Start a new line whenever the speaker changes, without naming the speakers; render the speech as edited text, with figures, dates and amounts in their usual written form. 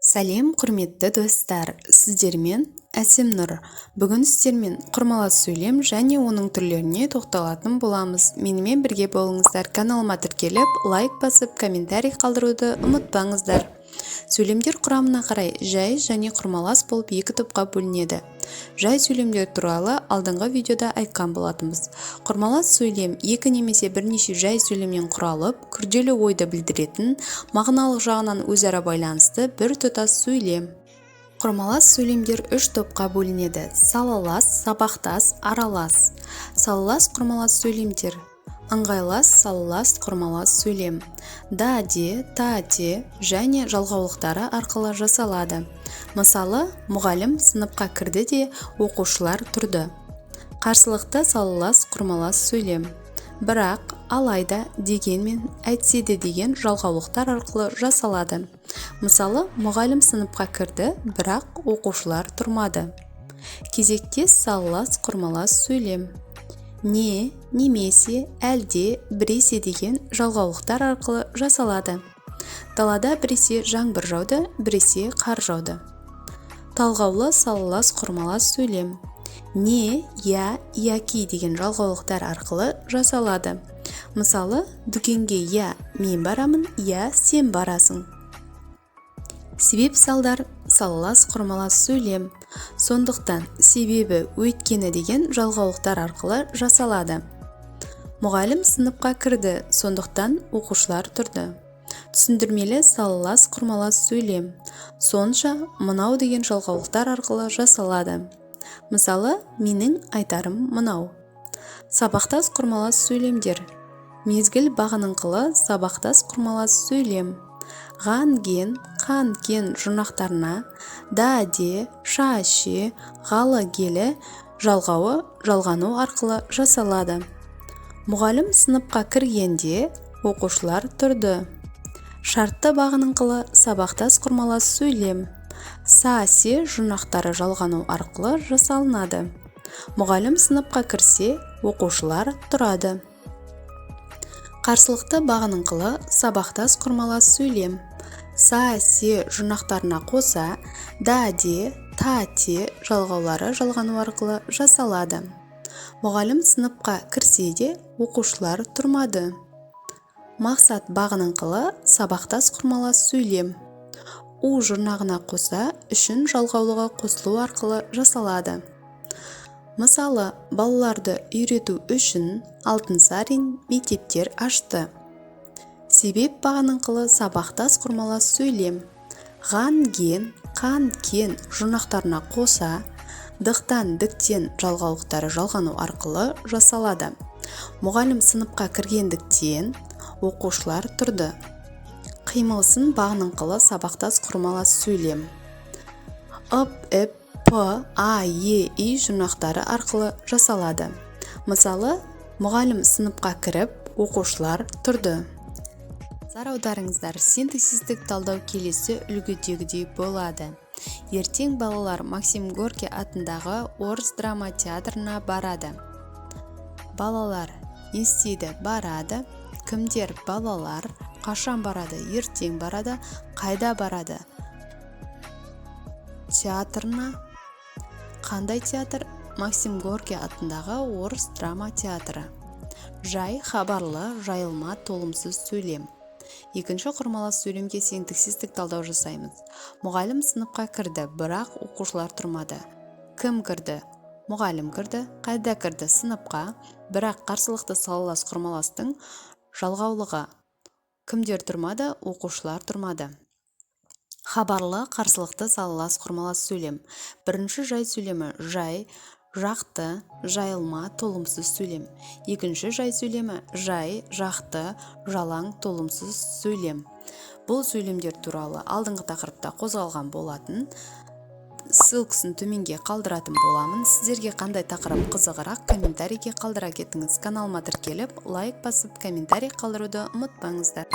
Сәлем құрметті достар, сіздермен әсем нұр. Бүгін сіздермен құрмалас сөйлем және оның түрлеріне тоқталатын боламыз. Менімен бірге болыңыздар. Каналыма тіркеліп, лайк басып, комментарий қалдыруды ұмытпаңыздар. Сөйлемдер құрамына қарай жай және құрмалас болып екі топқа бөлінеді. Жай сөйлемдер туралы алдыңғы видеода айтқан болатынбыз. Құрмалас сөйлем екі немесе бірнеше жай сөйлемнен құралып, күрделі ойды білдіретін, мағыналық жағынан өзара байланысты бір тұтас сөйлем. Құрмалас сөйлемдер үш топқа бөлінеді: салалас, сабақтас, аралас. Салалас құрмалас сөйлемдер: ыңғайлас, салалас құрмалас сөйлем. Да, де, та, де және жалғаулықтары арқылы жасалады. Мысалы, мұғалім сыныпқа кірді де оқушылар тұрды. Қарсылықты салалас құрмалас сөйлем. Бірақ, алайда, дегенмен, әйтседе деген жалғаулықтар арқылы жасалады. Мысалы, мұғалім сыныпқа кірді, бірақ оқушылар тұрмады. Кезектес салалас құрмалас сөйлем. Не, немесе, әлде, біресе деген жалғаулықтар арқылы жасалады. Далада біресе жаңбыр жауды, біресе қар жауды. Талғаулы салалас құрмалас сөйлем. Не, я, яки деген жалғаулықтар арқылы жасалады. Мысалы, дүкенге я, мен барамын, я, сен барасың. Себеп салдар салалас құрмалас сөйлем. Сондықтан, себебі, өйткені деген жалғаулықтар арқылы жасалады. Мұғалім сыныпқа кірді, сондықтан оқушылар тұрды. Түсіндірмелі салалас құрмалас сөйлем. Сонша, мынау деген жалғаулықтар арқылы жасалады. Мысалы, менің айтарым мынау. Сабақтас құрмалас сөйлемдер. Мезгіл бағыныңқылы сабақтас құрмалас сөйлем. Ған-ген, қан-кен жұрнақтарына да, де, ша, ше, ғалы, гелі жалғауы жалғану арқылы жасалады. Мұғалім сыныпқа кіргенде оқушылар тұрды. Шартты бағыныңқылы сабақтас құрмалас сөйлем. Са, се жұрнақтары жалғану арқылы жасалынады. Мұғалім сыныпқа кірсе, оқушылар тұрады. Қарсылықты бағыныңқылы сабақтас құрмалас сөйлем. Са, се жұрнақтарына қоса, да, де, та, те жалғаулары жалғану арқылы жасалады. Мұғалім сыныпқа кірсе де, оқушылар тұрмады. Мақсат бағыныңқылы сабақтас құрмалас сөйлем. У жұрнағына қоса, үшін жалғаулығы қосылу арқылы жасалады. Мысалы, балаларды үйрету үшін Алтынсарин мектептер ашты. Себеп бағыныңқылы сабақтас құрмалас сөйлем. Ған-ген, қан-кен жұрнақтарына қоса, дықтан, діктен жалғаулықтары жалғану арқылы жасалады. Мұғалім сыныпқа кіргендіктен оқушылар тұрды. Қимылсын бағыныңқылы сабақтас құрмалас сөйлем. Ып, эп, п, а, е, и жұрнақтары арқылы жасалады. Мысалы, мұғалім сыныпқа кіріп, оқушылар тұрды. Назар аударыңыздар, синтаксистік талдау келесі үлгідегідей болады. Ертең балалар Максим Горький атындағы орыс драма театрына барады. Балалар не істейді? Барады. Кімдер? Балалар. Қашан барады? Ертең барады. Қайда барады? Театрына. Қандай театр? Максим Горький атындағы орыс драма театры. Жай, хабарлы, жайылма, толымсыз сөйлем. Екінші құрмалас сөйлемге синтаксистік талдау жасаймыз. Мұғалім сыныпқа кірді, бірақ оқушылар тұрмады. Кім кірді? Мұғалім кірді. Қайда кірді? Сыныпқа. Бірақ қарсылықты салалас құрмаластың жалғаулығы. Кімдер тұрмады? Оқушылар тұрмады. Хабарлы қарсылықты салалас құрмалас сөйлем. Бірінші жай сөйлемі жай, жақты, жайылма, толымсыз сөйлем. Екінші жай сөйлемі жай, жақты, жалаң, толымсыз сөйлем. Бұл сөйлемдер туралы алдыңғы тақырыпта қозғалған болатын. Ссылкасын төменге қалдыратын боламын. Сіздерге қандай тақырып қызығырақ комментарийге қалдыра кетіңіз. Каналыма тіркеліп, лайк басып, комментарий қалдыруды ұмытпаңыздар.